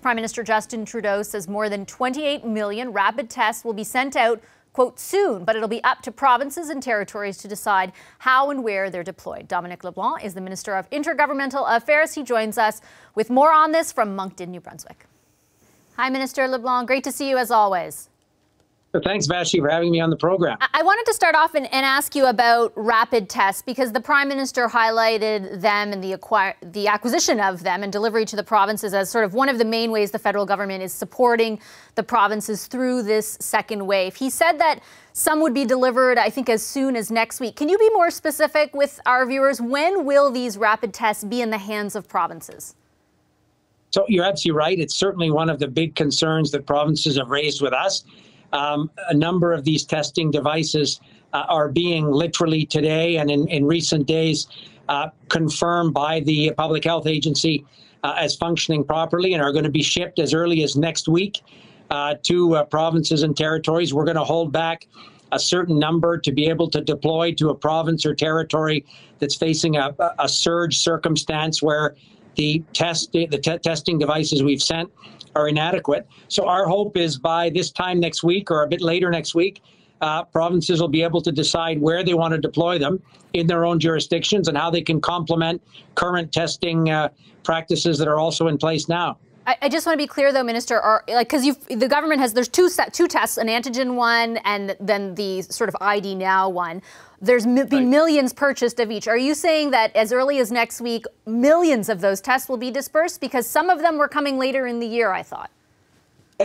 Prime Minister Justin Trudeau says more than 28 million rapid tests will be sent out, quote, soon, but it'll be up to provinces and territories to decide how and where they're deployed. Dominic LeBlanc is the Minister of Intergovernmental Affairs. He joins us with more on this from Moncton, New Brunswick. Hi, Minister LeBlanc. Great to see you as always. Thanks, Vashi, for having me on the program. I wanted to start off and ask you about rapid tests, because the Prime Minister highlighted them and the acquisition of them and delivery to the provinces as sort of one of the main ways the federal government is supporting the provinces through this second wave. He said that some would be delivered, I think, as soon as next week. Can you be more specific with our viewers? When will these rapid tests be in the hands of provinces? So you're absolutely right. It's certainly one of the big concerns that provinces have raised with us. A number of these testing devices are being literally today and in recent days confirmed by the Public Health Agency as functioning properly and are going to be shipped as early as next week to provinces and territories. We're going to hold back a certain number to be able to deploy to a province or territory that's facing a surge circumstance where the testing devices we've sent are inadequate. So our hope is by this time next week or a bit later next week, provinces will be able to decide where they want to deploy them in their own jurisdictions and how they can complement current testing practices that are also in place now. I just want to be clear, though, Minister, because the government has, there's two tests, an antigen one and then the sort of ID Now one. There's been millions purchased of each. Are you saying that as early as next week, millions of those tests will be dispersed? Because some of them were coming later in the year, I thought.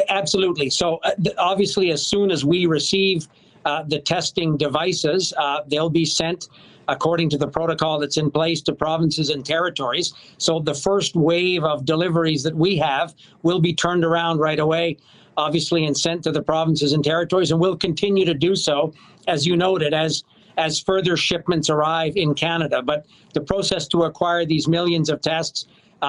Absolutely. So obviously, as soon as we receive the testing devices, they'll be sent according to the protocol that's in place to provinces and territories. So the first wave of deliveries that we have will be turned around right away, obviously, and sent to the provinces and territories, and we'll continue to do so, as you noted, as further shipments arrive in Canada. But the process to acquire these millions of tests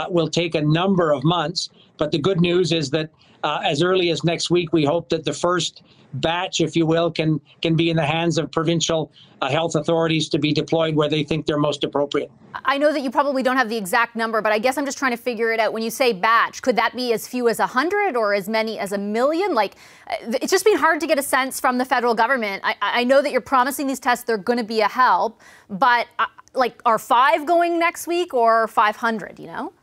will take a number of months. But the good news is that as early as next week, we hope that the first batch, if you will, can be in the hands of provincial health authorities to be deployed where they think they're most appropriate. I know that you probably don't have the exact number, but I guess I'm just trying to figure it out. When you say batch, could that be as few as 100 or as many as 1 million? Like, it's just been hard to get a sense from the federal government. I know that you're promising these tests, they're going to be a help, but like, are 5 going next week or 500, you know?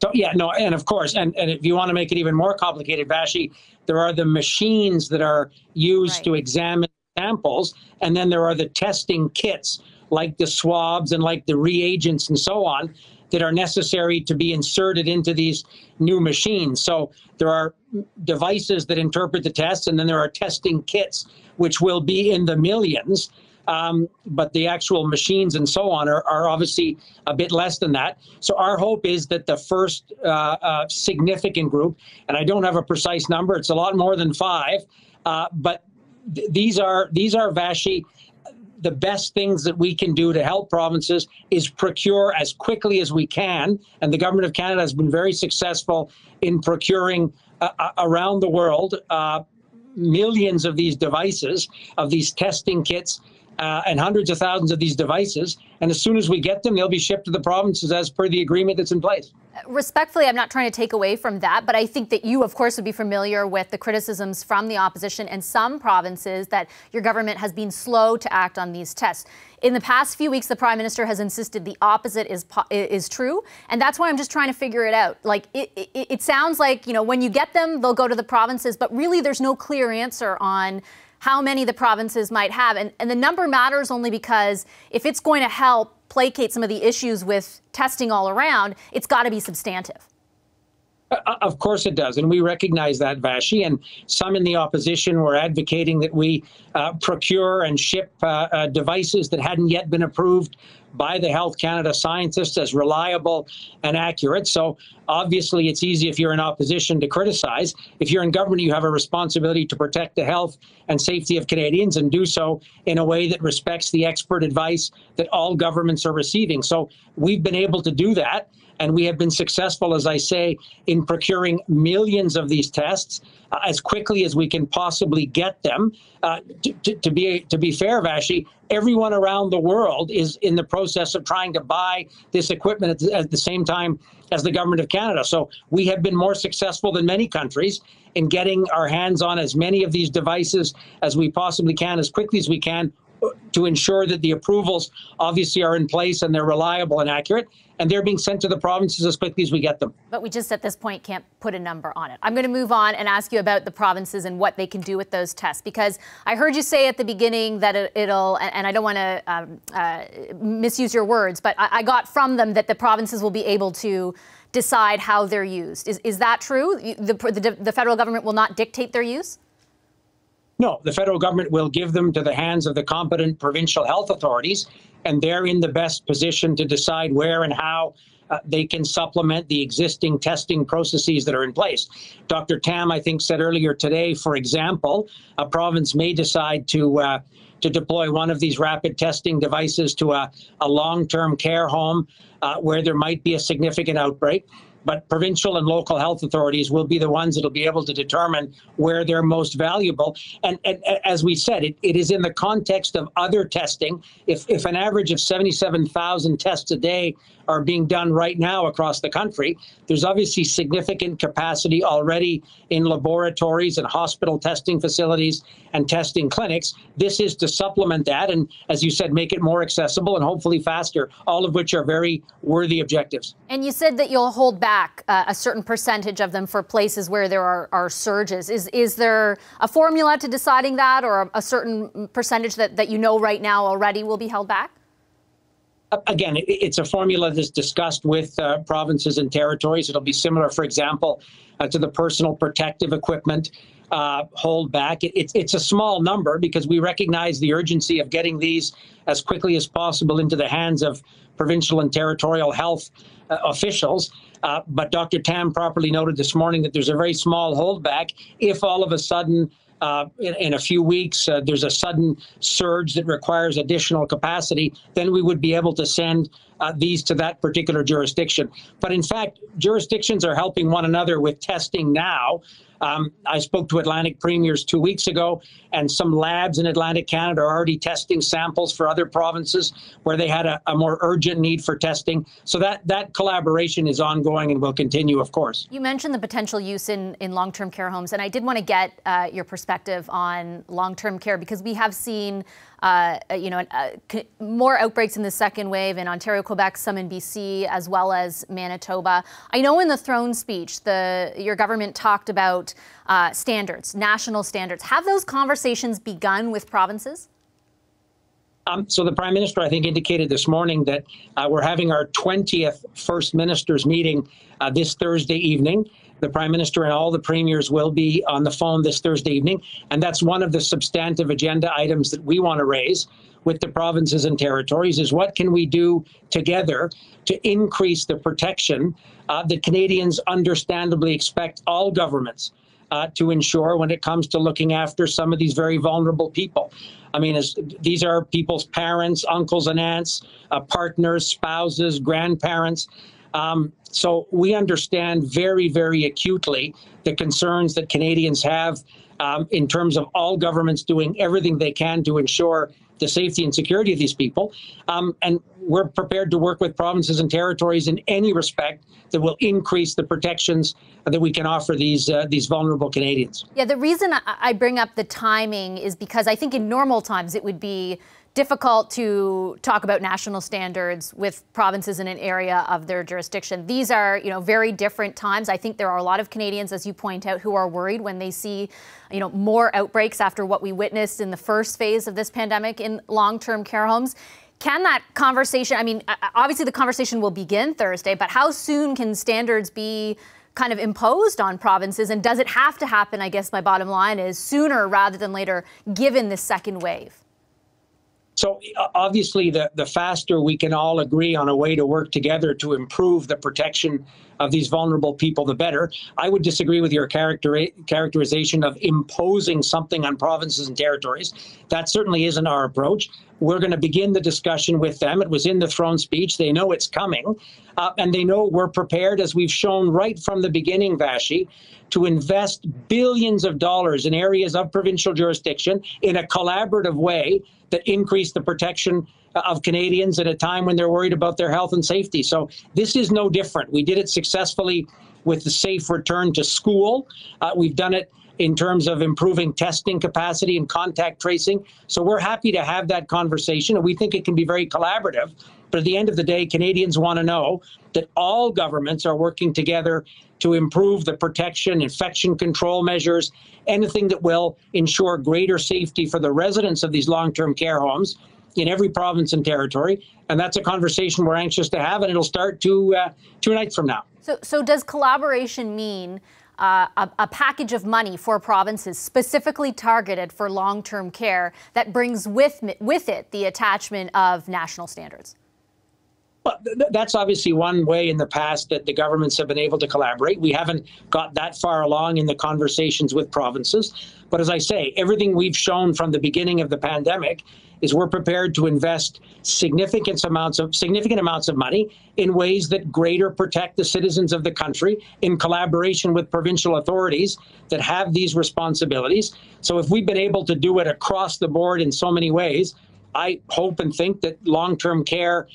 So, yeah, no, and of course, and if you want to make it even more complicated, Vashi, there are the machines that are used to examine samples, and then there are the testing kits, like the swabs and like the reagents and so on, that are necessary to be inserted into these new machines. So there are devices that interpret the tests, and then there are testing kits, which will be in the millions. But the actual machines and so on are obviously a bit less than that. So our hope is that the first significant group, and I don't have a precise number, it's a lot more than 5, but these are Vashi, the best things that we can do to help provinces is procure as quickly as we can. And the Government of Canada has been very successful in procuring around the world millions of these devices, of these testing kits, and hundreds of thousands of these devices. And as soon as we get them, they'll be shipped to the provinces as per the agreement that's in place. Respectfully, I'm not trying to take away from that, but I think that you, of course, would be familiar with the criticisms from the opposition and some provinces that your government has been slow to act on these tests. In the past few weeks, the Prime Minister has insisted the opposite is true, and that's why I'm just trying to figure it out. Like, it sounds like, you know, when you get them, they'll go to the provinces, but really there's no clear answer on how many the provinces might have. And the number matters only because if it's going to help placate some of the issues with testing all around, it's got to be substantive. Of course it does, and we recognize that, Vashi, and some in the opposition were advocating that we procure and ship devices that hadn't yet been approved by the Health Canada scientists as reliable and accurate. So obviously it's easy if you're in opposition to criticize. If you're in government, you have a responsibility to protect the health and safety of Canadians and do so in a way that respects the expert advice that all governments are receiving. So we've been able to do that. And we have been successful, as I say, in procuring millions of these tests as quickly as we can possibly get them. To be fair, Vashi, everyone around the world is in the process of trying to buy this equipment at the same time as the government of Canada. So we have been more successful than many countries in getting our hands on as many of these devices as we possibly can, as quickly as we can, to ensure that the approvals obviously are in place and they're reliable and accurate, and they're being sent to the provinces as quickly as we get them. But we just at this point can't put a number on it. I'm going to move on and ask you about the provinces and what they can do with those tests, because I heard you say at the beginning that it'll, and I don't want to misuse your words, but I got from them that the provinces will be able to decide how they're used. Is that true? The federal government will not dictate their use? No, the federal government will give them to the hands of the competent provincial health authorities, and they're in the best position to decide where and how they can supplement the existing testing processes that are in place. Dr. Tam, I think, said earlier today, for example, a province may decide to deploy one of these rapid testing devices to a long-term care home where there might be a significant outbreak. But provincial and local health authorities will be the ones that will be able to determine where they're most valuable. And as we said, it is in the context of other testing. If an average of 77,000 tests a day are being done right now across the country, there's obviously significant capacity already in laboratories and hospital testing facilities and testing clinics. This is to supplement that and, as you said, make it more accessible and hopefully faster, all of which are very worthy objectives. And you said that you'll hold back a certain percentage of them for places where there are surges. Is there a formula to deciding that, or a certain percentage that you know right now already will be held back? Again, it's a formula that's discussed with provinces and territories. It'll be similar, for example, to the personal protective equipment holdback. It's a small number because we recognize the urgency of getting these as quickly as possible into the hands of provincial and territorial health officials. But Dr. Tam properly noted this morning that there's a very small holdback if all of a sudden in a few weeks, there's a sudden surge that requires additional capacity, then we would be able to send these to that particular jurisdiction. But in fact, jurisdictions are helping one another with testing now. I spoke to Atlantic premiers 2 weeks ago, and some labs in Atlantic Canada are already testing samples for other provinces where they had a more urgent need for testing. So that collaboration is ongoing and will continue, of course. You mentioned the potential use in long-term care homes, and I did want to get your perspective on long-term care, because we have seen more outbreaks in the second wave in Ontario, Quebec, some in BC, as well as Manitoba. I know in the throne speech, your government talked about standards, national standards. Have those conversations begun with provinces? So the Prime Minister, I think, indicated this morning that we're having our 20th First Ministers meeting this Thursday evening. The Prime Minister and all the premiers will be on the phone this Thursday evening, and that's one of the substantive agenda items that we want to raise with the provinces and territories, is what can we do together to increase the protection that Canadians understandably expect all governments to ensure when it comes to looking after some of these very vulnerable people. I mean, these are people's parents, uncles and aunts, partners, spouses, grandparents. So we understand very, very acutely the concerns that Canadians have in terms of all governments doing everything they can to ensure the safety and security of these people. And we're prepared to work with provinces and territories in any respect that will increase the protections that we can offer these vulnerable Canadians. Yeah, the reason I bring up the timing is because I think in normal times it would be difficult to talk about national standards with provinces in an area of their jurisdiction. These are, very different times. I think there are a lot of Canadians, as you point out, who are worried when they see, more outbreaks after what we witnessed in the first phase of this pandemic in long-term care homes. Can that conversation, obviously the conversation will begin Thursday, but how soon can standards be kind of imposed on provinces? And does it have to happen, I guess my bottom line is, sooner rather than later, given this second wave? So obviously, the faster we can all agree on a way to work together to improve the protection of these vulnerable people, the better. I would disagree with your characterization of imposing something on provinces and territories. That certainly isn't our approach. We're going to begin the discussion with them. It was in the throne speech. They know it's coming, and they know we're prepared, as we've shown right from the beginning, Vashi, to invest billions of dollars in areas of provincial jurisdiction in a collaborative way that increase the protection of Canadians at a time when they're worried about their health and safety. So this is no different. We did it successfully with the safe return to school. We've done it in terms of improving testing capacity and contact tracing. So we're happy to have that conversation, and we think it can be very collaborative. But at the end of the day, Canadians want to know that all governments are working together to improve the protection, infection control measures, anything that will ensure greater safety for the residents of these long-term care homes in every province and territory. And that's a conversation we're anxious to have, and it'll start two nights from now. So does collaboration mean a package of money for provinces specifically targeted for long-term care that brings with it the attachment of national standards? Well, that's obviously one way in the past that the governments have been able to collaborate. We haven't got that far along in the conversations with provinces. But as I say, everything we've shown from the beginning of the pandemic is we're prepared to invest significant amounts of money in ways that greater protect the citizens of the country in collaboration with provincial authorities that have these responsibilities. So if we've been able to do it across the board in so many ways, I hope and think that long-term care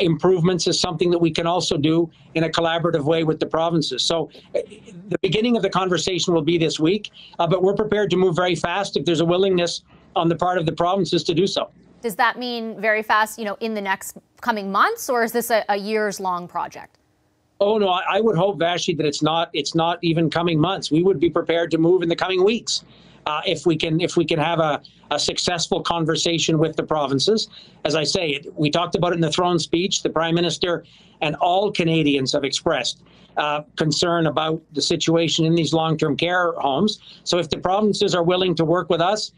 improvements is something that we can also do in a collaborative way with the provinces. So the beginning of the conversation will be this week, but we're prepared to move very fast if there's a willingness on the part of the provinces to do so. Does that mean very fast, in the next coming months, or is this a years-long project? Oh, no, I would hope, Vashi, that it's not even coming months. We would be prepared to move in the coming weeks. If we can have a successful conversation with the provinces. As I say, we talked about it in the throne speech. The Prime Minister and all Canadians have expressed concern about the situation in these long-term care homes. So if the provinces are willing to work with us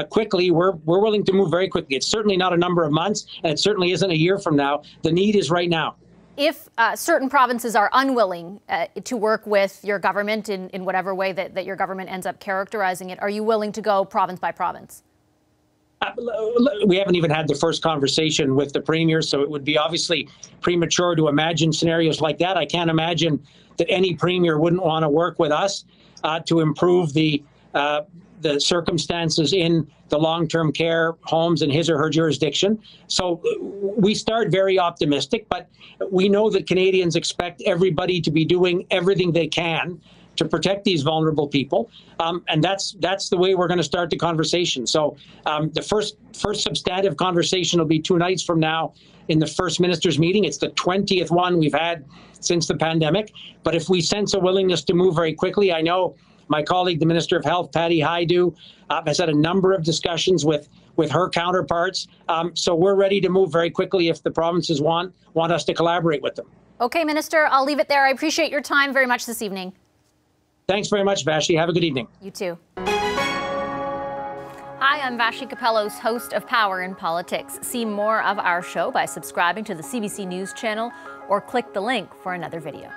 quickly, we're willing to move very quickly. It's certainly not a number of months, and it certainly isn't a year from now. The need is right now. If certain provinces are unwilling to work with your government in whatever way that your government ends up characterizing it, are you willing to go province by province? We haven't even had the first conversation with the Premier, so it would be obviously premature to imagine scenarios like that. I can't imagine that any Premier wouldn't want to work with us to improve the circumstances in the long-term care homes in his or her jurisdiction. So we start very optimistic, but we know that Canadians expect everybody to be doing everything they can to protect these vulnerable people. And that's the way we're going to start the conversation. So the first substantive conversation will be 2 nights from now in the First Minister's meeting. It's the 20th one we've had since the pandemic. But if we sense a willingness to move very quickly, I know my colleague, the Minister of Health, Patty Hajdu, has had a number of discussions with her counterparts. So we're ready to move very quickly if the provinces want us to collaborate with them. Okay, Minister, I'll leave it there. I appreciate your time very much this evening. Thanks very much, Vashi. Have a good evening. You too. Hi, I'm Vashi Capellos, host of Power in Politics. See more of our show by subscribing to the CBC News channel or click the link for another video.